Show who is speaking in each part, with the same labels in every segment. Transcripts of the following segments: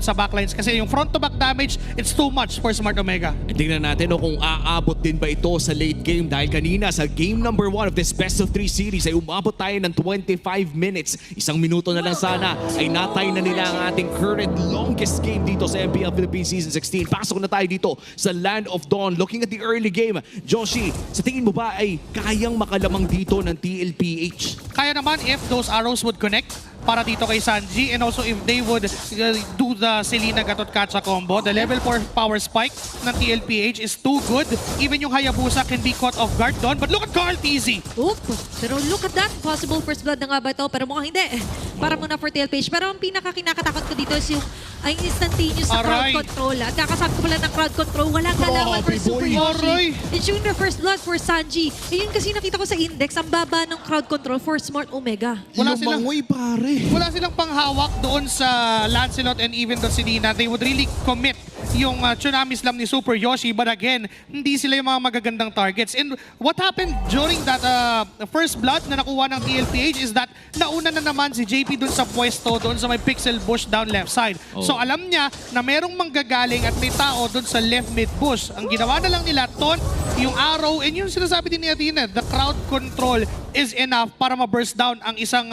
Speaker 1: sa backlines kasi yung front-to-back damage, it's too much for Smart Omega.
Speaker 2: Tingnan natin kung aabot din ba ito sa late game dahil kanina sa game number 1 of this best of 3 series ay umabot tayo ng 25 minutes. Isang minuto na lang sana ay natay na nila ang ating current longest game dito sa MPL Philippines Season 16. Pasok na tayo dito sa Land of Dawn. Looking at the early game, Joshi, sa tingin mo ba ay kayang makalamang dito ng TLPH?
Speaker 1: Kaya naman if those arrows would connect para dito kay Sanji, and also if they would do the Selena Gatot Kacha combo. The level 4 power spike ng TLPH is too good. Even yung Hayabusa can be caught off guard doon. But look at Carl TZ!
Speaker 3: Oop! Pero look at that. Possible first blood na nga ba ito? Pero mukhang hindi. Para muna for TLPH. Pero ang pinaka-kinakatakot ko dito is yung ay instantaneous na crowd control. At kakasabi ko pala ng crowd control. Walang galawan for Super Yoshi. Ensuring the first blood for Sanji. Eh yun kasi nakita ko sa index, ang baba ng crowd control for Smart Omega.
Speaker 2: Lumangoy pare.
Speaker 1: Wala silang panghawak doon sa Lancelot and even the Selena. They would really commit yung Tsunami Slam ni Super Yoshi. But again, hindi sila yung mga magagandang targets. And what happened during that first blood na nakuha ng TLPH is that nauna na naman si JP doon sa pwesto, doon sa may pixel bush down left side. So alam niya na merong manggagaling at may tao doon sa left mid bush. Ang ginawa na lang nila, taunt, yung arrow, and yung sinasabi din ni Athena, the crowd control is enough para ma-burst down ang isang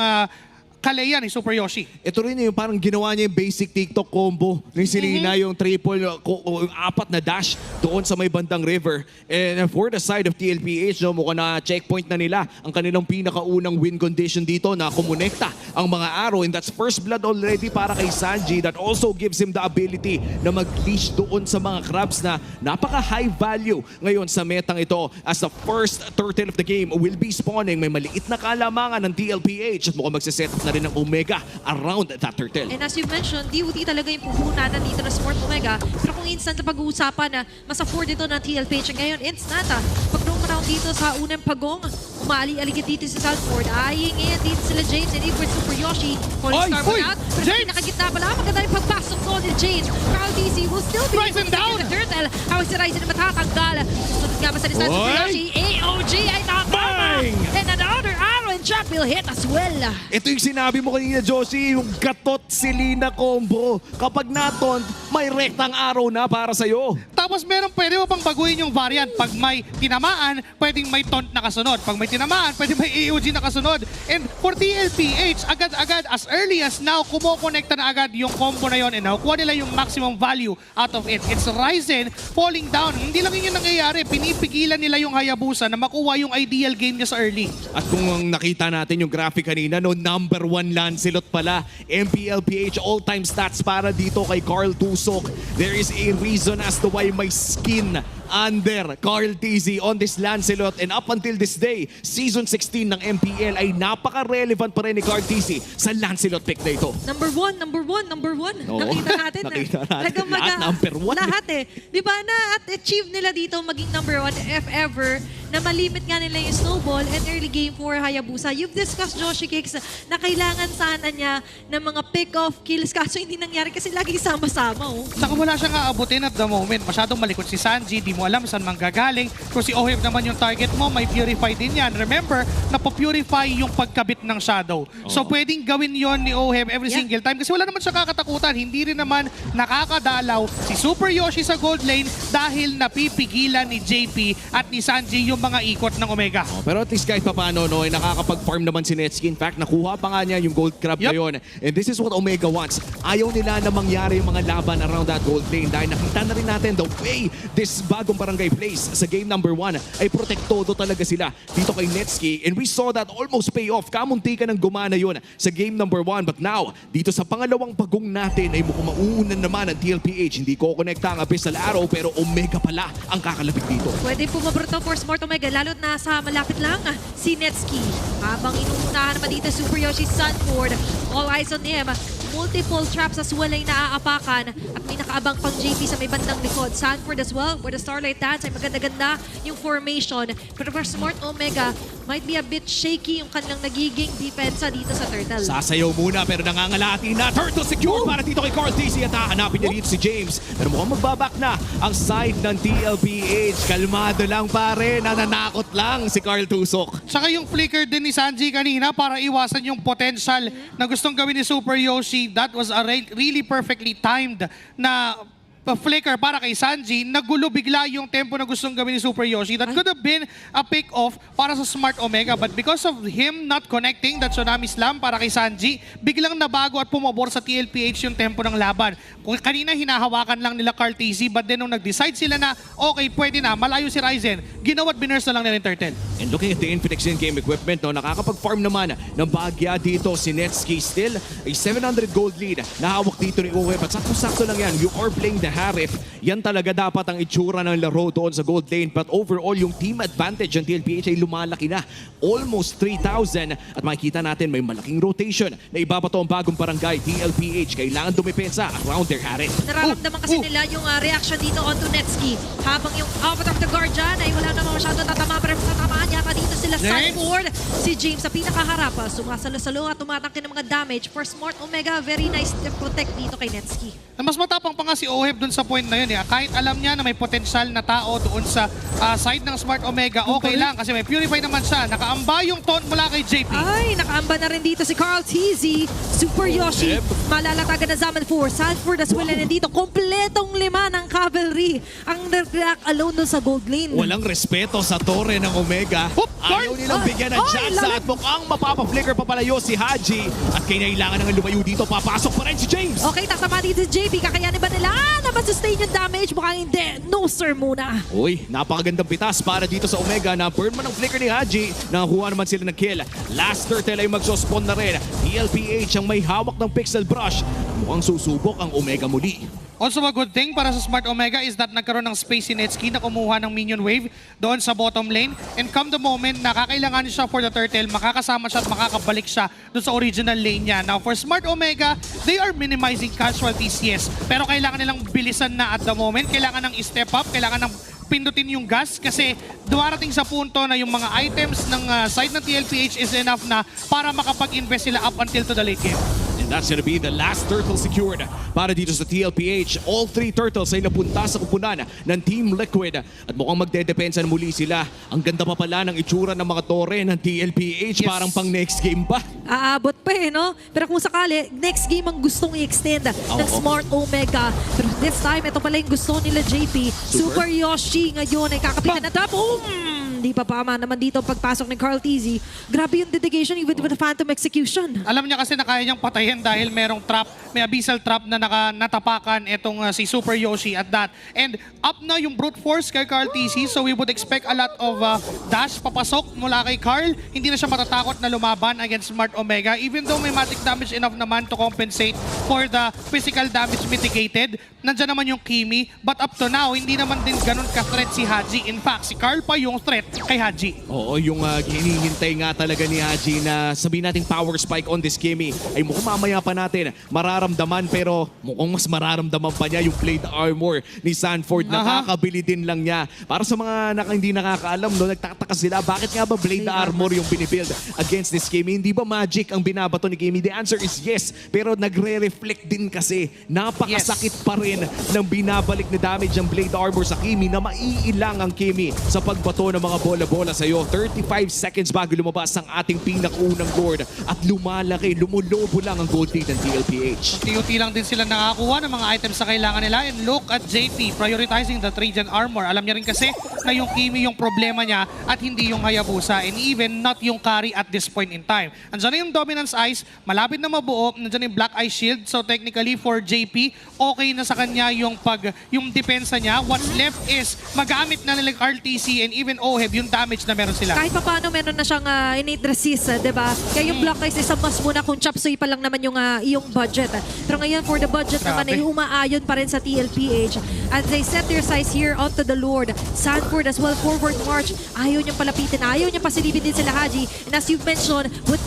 Speaker 1: Kaleya ni Super Yoshi.
Speaker 2: Ito rin yung parang ginawa niya yung basic TikTok combo ni Selena, yung triple, yung apat na dash doon sa may bandang river. And for the side of TLPH, no, mukhang na checkpoint na nila ang kanilang pinakaunang win condition dito na kumonekta ang mga arrow. And that's first blood already para kay Sanji. That also gives him the ability na mag-leash doon sa mga crabs na napaka-high value ngayon sa metang ito as the first turtle of the game will be spawning. May maliit na kalamangan ng TLPH at mukhang magsiset up na rin ng Omega around that turtle.
Speaker 3: And as you mentioned, DOT talaga yung puhunan dito na Smart Omega. Pero kung instant na pag-uusapan na mas afford ito ng TLPH, ngayon instant pag round dito sa unang pagong, umaali-aligid dito si Salford. Eyeing in dito sila James and even Super Yoshi. Falling star out. Pero pinakagitna pala, maganda yung pagpasok ko ni James. Carl DC will still be
Speaker 1: Ryzen down!
Speaker 3: the turtle. How is si Ryzen na matatanggal? Susunod nga ba sa lisan Super Yoshi? AOG ay nakakama! And another arrow and trap will hit as well.
Speaker 2: Ito yung sinabi mo kanina, Josie, yung Gatot Selena combo. Kapag natont, may rektang arrow na para sa'yo.
Speaker 1: Tapos pwede mo pang baguhin yung variant. Pag may tinamaan, pwedeng may taunt na kasunod. Pag may tinamaan, pwedeng may AOG na kasunod. And for TLPH, agad-agad, as early as now, kumokonekta na agad yung combo na yon and nakukuha nila yung maximum value out of it. It's Ryzen falling down. Hindi lang yun yung nangyayari. Pinipigilan nila yung Hayabusa na makuha yung ideal game niya sa early.
Speaker 2: At kung nakita natin yung graphic kanina, no, number 1 Lancelot pala. MPLPH all-time stats para dito kay Carl Tusok. There is a reason as to why may skin under Carl TZ on this Lancelot, and up until this day, Season 16 ng MPL ay napaka-relevant pa rin ni Carl TZ sa Lancelot pick na ito.
Speaker 3: Number one.
Speaker 2: Oo.
Speaker 3: Nakita natin
Speaker 2: Nakita natin. Lahat number 1.
Speaker 3: Lahat Di ba na-achieve nila dito maging number 1 if ever na malimit nga nila yung snowball and early game for Hayabusa. You've discussed, Joshi Cakes, na kailangan sana niya ng mga pick-off kills kaso hindi nangyari kasi lagi sama-sama.
Speaker 1: Saka wala siyang aabutin at the moment. Masyadong malikot si Sanji, di mo alam saan manggagaling. Kung si Oheb naman yung target mo, may Purify din yan. Remember, napapurify yung pagkabit ng Shadow. So pwedeng gawin yon ni Oheb every single time kasi wala naman siya kakatakutan. Hindi rin naman nakakadalaw si Super Yoshi sa gold lane dahil napipigilan ni JP at ni Sanji yung mga ikot ng Omega.
Speaker 2: Pero at least kahit paano, no, ay nakakapag-farm naman si Netsuki. In fact, nakuha pa nga niya yung gold crab ngayon. And this is what Omega wants. Ayaw nila na mangyari yung mga laban around that gold lane dahil nakita na rin natin the way this bagong barangay plays sa game number 1 ay protektodo talaga sila dito kay Netsuki. And we saw that almost pay off. Kamunti ka ng gumana yun sa game number 1. But now, dito sa pangalawang pagong natin ay mukhang mauunan naman ang TLPH. Hindi ko konekta ang Abyssal Arrow pero Omega pala ang kakalapit dito.
Speaker 3: Pwede pumabrito for Smart Omega, lalo't nasa malapit lang si Netsuki. Habang inuunahan naman dito Super Yoshi Sanford, all eyes on him. Multiple traps as well ay naaapakan at may nakaabang pang JP sa may bandang likod. Sanford as well, where the Starlight Dance ay maganda-ganda yung formation. Pero for Smart Omega, might be a bit shaky yung kanilang nagiging depensa dito sa Turtle.
Speaker 2: Sasayaw muna pero nangangalati na. Turtle secure para dito kay Carl TC at hahanapin niya dito si James. Pero mukhang magbabak na ang side ng TLPH. Kalmado lang pare, nananakot lang si Carl Tusok.
Speaker 1: Tsaka yung flicker din ni Sanji kanina para iwasan yung potential na gustong gawin ni Super Yoshi. That was a really perfectly timed na flicker para kay Sanji. Nagulo bigla yung tempo na gustong gawin ni Super Yoshi. That could have been a pick-off para sa Smart Omega. But because of him not connecting that Tsunami Slam para kay Sanji, biglang nabago at pumabor sa TLPH yung tempo ng laban. Kung kanina hinahawakan lang nila Carl TZ, but then nung nag-decide sila na okay, pwede na, malayo si Ryzen, ginawa't binurse na lang nila yung Turtle.
Speaker 2: And looking at the Infinix in-game equipment, no, nakakapag-farm naman ng bagya dito si Netsky. Still, a 700 gold lead na hawak dito ni Uweb. At sakto-sakto lang yan, you are playing the Harif. Yan talaga dapat ang itsura ng laro doon sa gold lane. But overall, yung team advantage ng TLPH ay lumalaki na. Almost 3,000. At makikita natin may malaking rotation na ibabato ang bagong barangay. TLPH kailangan dumipensa around their Harif.
Speaker 3: Nararamdaman kasi nila yung reaction dito onto Netsky. Habang yung Avatar of the Guard dyan ay wala naman masyado tatama. Pero tatamaan yata dito sila Sanford. Si James sa pinakaharap. Sumasalo-salo at tumatangkin ng mga damage. For Smart Omega, very nice to protect dito kay Netsky.
Speaker 1: Mas matapang pa nga si Oheb dun sa point na yun. Kahit alam niya na may potensyal na tao doon sa side ng Smart Omega, okay lang kasi may Purify naman siya. Nakaamba yung taunt mula kay JP.
Speaker 3: Ay, nakaamba na rin dito si Carl TZ. Super Yoshi. Malalatagan na Zaman 4. Sanford as well. And dito, kompletong 5 ng cavalry. Ang nag-react alone dun sa gold lane.
Speaker 2: Walang respeto sa torre ng Omega. Ayaw nilang bigyan ng chance at mukhang mapapa-flicker papalayo si Haji. At kailangan nang lumayo dito. Papasok pa rin si James.
Speaker 3: Okay, tatama dito si JP. Kakayanin ba nila na ma-sustain yung damage? Mukhang hindi. No sir muna.
Speaker 2: Uy, napakagandang pitas para dito sa Omega na burn man ang flicker ni Haji. Nakakuha naman sila ng kill. Last turtle ay magsuspawn na rin. TLPH ang may hawak ng pixel brush. Mukhang susubok ang Omega muli.
Speaker 1: Also a good thing para sa Smart Omega is that nagkaroon ng space si Netsky na kumuha ng minion wave doon sa bottom lane. And come the moment na kakailanganin siya for the turtle, makakasama siya at makakabalik siya doon sa original lane niya. Now for Smart Omega, they are minimizing casualties, yes. Pero kailangan nilang bilisan na at the moment. Kailangan ng step up, kailangan ng pindutin yung gas kasi duwarating sa punto na yung mga items ng side ng TLPH is enough na para makapag-invest sila up until to the late game.
Speaker 2: And that's gonna be the last turtle secured para dito sa TLPH. All 3 turtles ay napunta sa kupunan ng Team Liquid. At mukhang magdedepensa na muli sila. Ang ganda pa pala ng itsura ng mga torre ng TLPH.
Speaker 1: Yes.
Speaker 2: Parang pang next game pa.
Speaker 3: Aabot pa no? Pero kung sakali, next game ang gustong i-extend ng Smart Omega. Pero this time, ito pala yung gusto nila JP. Super Yoshi ngayon ay kakapitan na trap. Di pa naman dito ang pagpasok ni Carl TZ. Grabe yung dedication even with the Phantom Execution.
Speaker 1: Alam niya kasi na kaya niyang patayin dahil merong trap, may abyssal trap na natapakan itong si Super Yoshi at that. And up na yung brute force kay Carl TC, so we would expect a lot of dash papasok mula kay Carl. Hindi na siya matatakot na lumaban against Smart Omega even though may magic damage enough naman to compensate for the physical damage mitigated. Nandiyan naman yung Kimi, but up to now, hindi naman din ganun ka-threat si Haji. In fact, si Carl pa yung threat kay Haji.
Speaker 2: Oo, yung hinihintay nga talaga ni Haji na sabihin nating power spike on this Kimi ay mukhang mamaya pa natin mararamdaman pero mukhang mas mararamdaman pa niya yung blade armor ni Sanford. Nakakabili din lang niya. Para sa mga hindi nakakaalam, no, nagtataka sila bakit nga ba blade armor yung binibuild against this Kimi? Hindi ba magic ang binabato ni Kimi? The answer is yes, pero nagre-reflect din kasi napakasakit pa rin ng binabalik na damage ng blade armor sa Kimi na maiilang ang Kimi sa pagbato ng mga bola-bola sa iyo. 35 seconds bago lumabas ang ating pinakaunang Lord at lumalaki, lumulobo lang ang gold lead ng TLPH.
Speaker 1: Unti-unti lang din sila nakakuha ng mga items na kailangan nila. And look at JP prioritizing the Trajan armor. Alam niya rin kasi na yung Kimi yung problema niya at hindi yung Hayabusa and even not yung carry at this point in time. Andiyan na yung Dominance Ice, malapit na mabuo. Nandiyan yung Black Ice Shield. So technically for JP, okay na sa kanya yung depensa niya. What's left is magamit na nila RTC and even Oheb yung damage na meron sila.
Speaker 3: Kahit pa paano meron na siyang innate resist, di ba? Kaya yung Black Ice is a must muna kung chop suey pa lang naman yung budget. Pero ngayon for the budget naman ay umaayon pa rin sa TLPH. As they set their sights here onto the Lord. Sanford as well, forward march. Ayaw niyang palapitin, ayaw niyang pasilipin din sila Haji. And as you've mentioned, with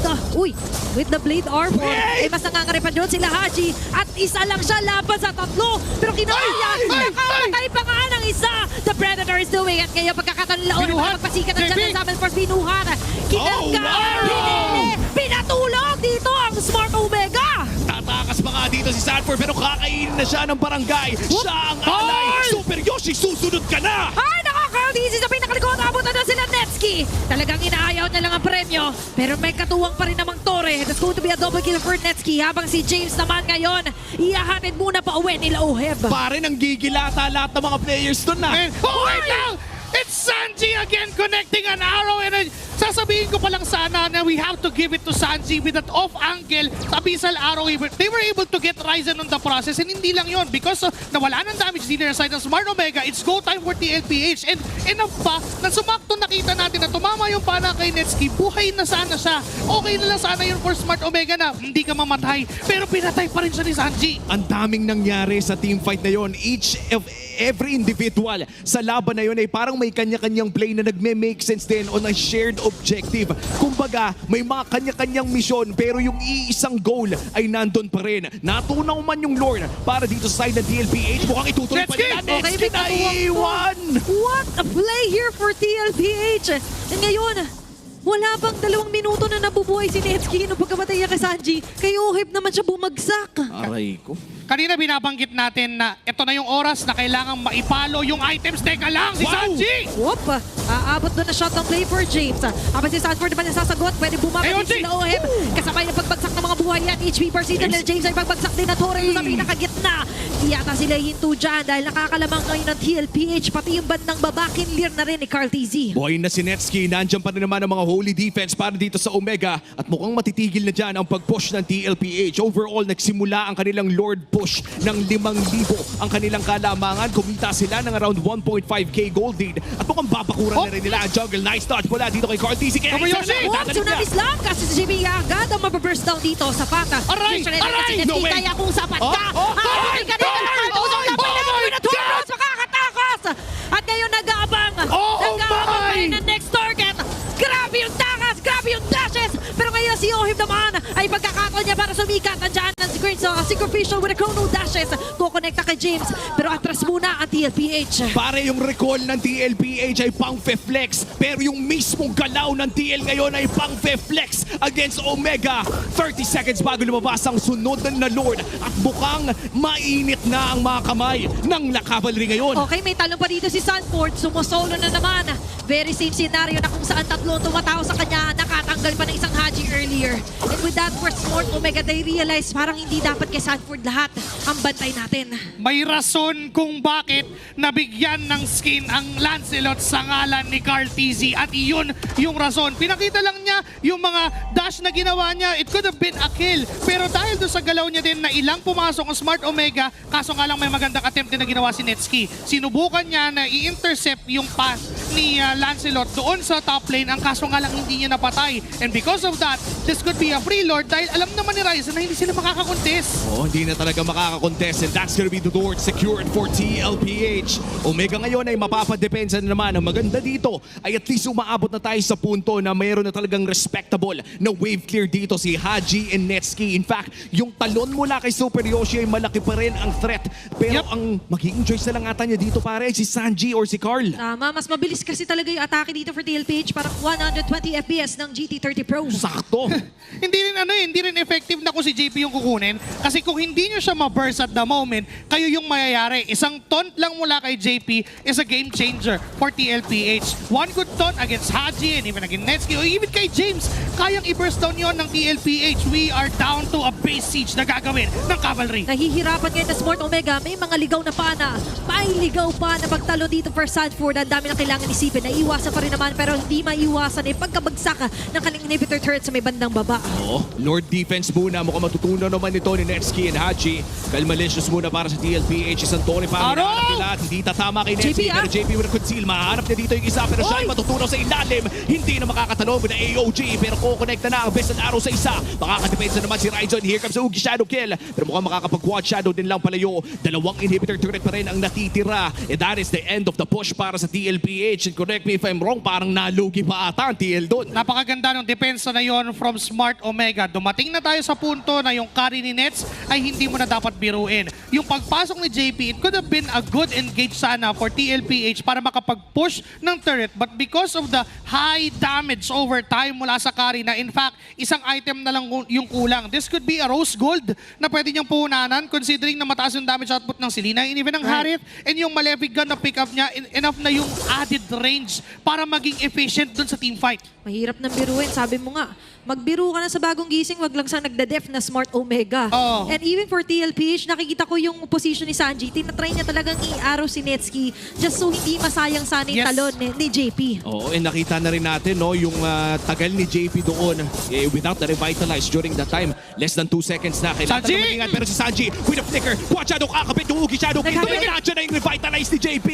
Speaker 3: the blade armor, ay mas nangangaripan doon sila Haji. At isa lang siya laban sa tatlo. Pero kinaya, nakamatay pa nga ng isa. The Predator is doing it. Kaya pagkakaroon pagkakataon nila oras
Speaker 1: Binuhat.
Speaker 3: na magpasikat ng
Speaker 1: JP.
Speaker 3: Channel Summon Force binuhat. Kinangga, pinili, pinatulog dito ang Smart Omega.
Speaker 2: Tatakas pa nga dito si Sanford pero kakainin na siya ng barangay. Siya ang alay.
Speaker 1: Hoy!
Speaker 2: Super Yoshi, susunod ka na!
Speaker 3: Ay, nakaka-easy sa pinakalikod. Abutan na sila Netsky. Talagang inaayaw na lang ang premyo. Pero may katuwang pa rin namang Torre. That's going to be a double kill for Netsky. Habang si James naman ngayon, iyahatid muna pa uwi nila Oheb.
Speaker 2: Pare nang gigilata lahat ng mga players doon na.
Speaker 1: And, oh, wait lang! It's Sanji again connecting an arrow and sasabihin ko pa lang sana na we have to give it to Sanji with that off angle sa Abyssal Arrow. They were able to get Ryzen on the process and hindi lang yon because nawala ng damage din side ng Smart Omega. It's go time for TLPH and enough pa na sumakto nakita natin na tumama yung pana kay Netsky. Buhay na sana siya. Okay na lang sana yun for Smart Omega na hindi ka mamatay pero pinatay pa rin siya ni Sanji.
Speaker 2: Ang daming nangyari sa team fight na yon. Every individual sa laban na yun ay parang may kanya-kanyang play na nagme-make sense din on a shared objective. Kumbaga, may mga kanya-kanyang misyon pero yung iisang goal ay nandun pa rin. Natunaw man yung Lord para dito sa side ng TLPH. Mukhang itutuloy pa
Speaker 1: Netsky!
Speaker 2: nila.
Speaker 3: Okay,
Speaker 2: Netsky
Speaker 3: may
Speaker 2: na
Speaker 3: katuwang to.
Speaker 2: iwan!
Speaker 3: What a play here for TLPH. And ngayon, wala bang 2 minuto na nabubuhay si Netsky nung pagkamatay niya kay Sanji. Kay Oheb naman siya bumagsak.
Speaker 2: Aray ko.
Speaker 1: Kanina binabanggit natin na ito na yung oras na kailangan maipalo yung items. Teka lang, si
Speaker 2: Wow!
Speaker 1: Sanji!
Speaker 3: Whoop! Aabot doon na shot ng play for James. Habang si Sanford naman nasasagot, pwede bumaba
Speaker 1: Ayun,
Speaker 3: din sila Oheb. Kasabay ng pagbagsak ng mga buhay at HP per season. James ay pagbagsak din na Torre sa pinakagitna. Di yata sila hinto dyan dahil nakakalamang ngayon ng TLPH. Pati yung bandang babakin clear na rin ni Carl TZ.
Speaker 2: Buhay na si Netsky. Nandiyan pa rin naman ang mga holy defense para dito sa Omega. At mukhang matitigil na dyan ang pag-push ng TLPH. Overall, nagsimula ang kanilang Lord push ng 5,000 ang kanilang kalamangan. Kumita sila ng around 1.5k gold lead. At mukhang babakuran na rin nila ang jungle. Nice touch mula dito kay Carl TZ. Kaya
Speaker 1: Over
Speaker 2: isa
Speaker 1: Yoshi!
Speaker 2: na,
Speaker 3: Whoop!
Speaker 2: dadalik
Speaker 3: Tsunami
Speaker 2: niya.
Speaker 3: slam kasi si JB agad ang mababurst down dito sa pata.
Speaker 1: Aray!
Speaker 3: Picture
Speaker 1: Aray!
Speaker 3: Si
Speaker 2: No
Speaker 3: Netsky,
Speaker 2: way!
Speaker 3: kaya kung sapat
Speaker 2: Oh,
Speaker 3: ka.
Speaker 2: oh,
Speaker 3: Ay, ka din
Speaker 1: oh,
Speaker 3: ang
Speaker 1: oh,
Speaker 3: tusok na
Speaker 1: oh,
Speaker 3: pinagawa
Speaker 1: my
Speaker 3: na 2
Speaker 1: God!
Speaker 3: rounds makakatakas. At ngayon nag-aabang.
Speaker 1: Oh,
Speaker 3: Nag-aabang
Speaker 1: my!
Speaker 3: kayo ng next target. Grabe yung takas, grabe yung dashes. Pero ngayon si Ohib naman ay pagkakataon niya para sumikat. Andiyan ang screen sa Synchrofacial with a chrono dashes. Kukonekta kay James. Pero atras muna ang TLPH.
Speaker 2: Pare, yung recall ng TLPH ay pang-flex. Pero yung mismong galaw ng TL ngayon ay pang-flex against Omega. 30 seconds bago lumabas ang sunod na Lord. At mukhang mainit na ang mga kamay ng La Cavalry ngayon.
Speaker 3: Okay, may talong pa dito si Sanford. Sumusolo na naman. Very same scenario na kung saan tatlo tumataw sa kanya. Nakatanggal pa ng isang Haji earlier. And with that, for Smart Omega, they realize parang hindi dapat kay Sanford lahat ang bantay natin.
Speaker 1: May rason kung bakit nabigyan ng skin ang Lancelot sa ngalan ni Carl TZ at iyon yung rason. Pinakita lang niya yung mga dash na ginawa niya. It could have been a kill. Pero dahil doon sa galaw niya din na ilang pumasok ang Smart Omega, kaso nga lang may magandang attempt din na ginawa si Netsky. Sinubukan niya na i-intercept yung pass ni Lancelot doon sa top lane. Ang kaso nga lang hindi niya napatay. And because of that, this could be a free lord dahil alam naman ni Ryzen na hindi sila makakakontest.
Speaker 2: Oh, hindi na talaga makakakontest and that's gonna be the door secured for TLPH. Omega ngayon ay mapapadepensa na naman. Ang maganda dito ay at least umaabot na tayo sa punto na mayroon na talagang respectable na wave clear dito si Haji and Netsky. In fact, yung talon mula kay Super Yoshi ay malaki pa rin ang threat. Pero ang magiging choice na lang ata niya dito pare si Sanji or si Carl.
Speaker 3: Tama, mas mabilis kasi talaga yung atake dito for TLPH. Parang 120 FPS ng GT30 Pro.
Speaker 2: Sakto.
Speaker 1: Hindi rin effective na kung si JP yung kukunin. Kasi kung hindi nyo siya ma-burst at the moment, kayo yung mayayari. Isang taunt lang mula kay JP is a game changer for TLPH. One good taunt against Haji and even against Netsky or even kay James, kayang i-burst down yon ng TLPH. We are down to a base siege na gagawin ng Cavalry.
Speaker 3: Nahihirapan ngayon na Smart Omega. May mga ligaw na pana. May ligaw pa na pagtalo dito for Sanford. Ang dami na kailangan isipin. Naiiwasan pa rin naman pero hindi maiwasan eh pagkabagsak ng kanilang inhibitor turret sa may bandang baba.
Speaker 2: Oh, Lord defense muna. Mukhang matutunan naman ito ni Netsky and Haji. Kalmalicious muna para sa TLPH. Isang Tony pa ang
Speaker 1: Aro!
Speaker 2: hinahanap nila. at Hindi tatama kay Netsky.
Speaker 3: JP,
Speaker 2: Pero JP with a conceal. Mahanap niya dito yung isa. Pero siya ay
Speaker 3: Oy!
Speaker 2: matutunaw sa ilalim. Hindi na makakatalong na AOG. Pero kukonekta na ang best arrow sa isa. Makakadepensa naman si Ryzen. Here comes Ugi Shadow Kill. Pero mukhang makakapag-quad shadow din lang palayo. Dalawang inhibitor turret pa rin ang natitira. And that is the end of the push para sa TLPH. And correct correct me if I'm wrong, parang nalugi pa ata ang TL doon.
Speaker 1: Napakaganda ng depensa na yon from Smart Omega. Dumating na tayo sa punto na yung carry ni Nets ay hindi mo na dapat biruin. Yung pagpasok ni JP, it could have been a good engage sana for TLPH para makapag-push ng turret. But because of the high damage over time mula sa carry na in fact, isang item na lang yung kulang. This could be a rose gold na pwede niyang puhunanan considering na mataas yung damage output ng Selena and even ng Harith and yung Malefic gun na pick up niya, enough na yung added range para maging efficient dun sa team fight.
Speaker 3: Mahirap nang biruin. Sabi mo nga, magbiro ka na sa bagong gising, wag lang sa nagda-def na Smart Omega.
Speaker 1: Oo.
Speaker 3: And even for TLPH, nakikita ko yung position ni Sanji. Tinatry niya talagang i-arrow si Netsky just so hindi masayang sana yung
Speaker 1: Yes.
Speaker 3: talon ni JP.
Speaker 2: Oo, and nakita na rin natin no, yung tagal ni JP doon without the revitalize during that time. Less than 2 seconds na. Kailangan
Speaker 1: Sanji!
Speaker 2: na mag-ingat, pero si Sanji with a flicker. Watch out, kakabit yung Ugi Shadow King.
Speaker 3: Nagkakabit.
Speaker 2: Nandiyan na yung revitalize ni JP.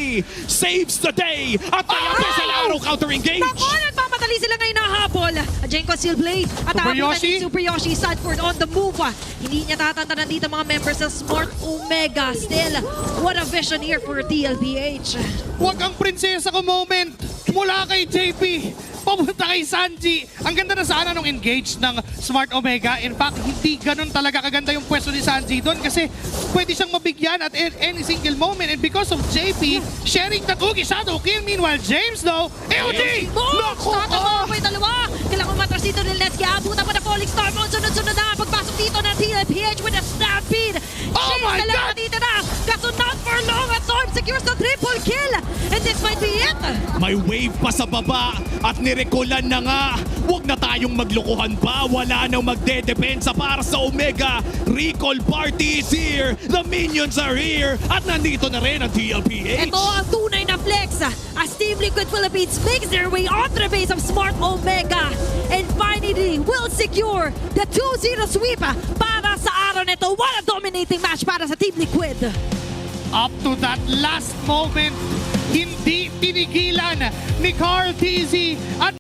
Speaker 2: Saves the day. At may sa laro counter-engage.
Speaker 3: Nako, nagmamadali sila ngayon ng habol. Jenko Steel Blade at
Speaker 1: Super
Speaker 3: abutan
Speaker 1: Yoshi.
Speaker 3: ni Super Yoshi. Sanford on the move. Hindi niya tatantanan dito mga members ng Smart Omega. Still, what a vision here for TLPH.
Speaker 1: Huwag ang prinsesa ko moment mula kay JP papunta kay Sanji. Ang ganda na sana nung engage ng Smart Omega. In fact, hindi ganun talaga kaganda yung pwesto ni Sanji doon kasi pwede siyang mabigyan at any single moment. And because of JP sharing the Ugi Shadow Kill, meanwhile James though, EOD!
Speaker 3: Moves! Tatama pa yung dalawa. Kailangan matras dito ni Letsky. Abutan pa na Falling Star Moon. Sunod-sunod na. Pagpasok dito ng TLPH with a stampede.
Speaker 1: Oh my God!
Speaker 3: Dito na. Kaso not for long. At Storm secures the triple kill. And this might be it.
Speaker 2: May wave pa sa baba at nirekulan na nga. Huwag na tayong maglukuhan pa. Wala nang magdedepensa para sa Omega. Recall party is here. The minions are here. At nandito na rin ang TLPH.
Speaker 3: Ito ang tunay na flex as Team Liquid Philippines makes their way onto the base of Smart Omega and finally will secure the 2-0 sweep para sa araw nito. What a dominating match para sa Team Liquid.
Speaker 1: Up to that last moment, hindi tinigilan ni Carl TZ at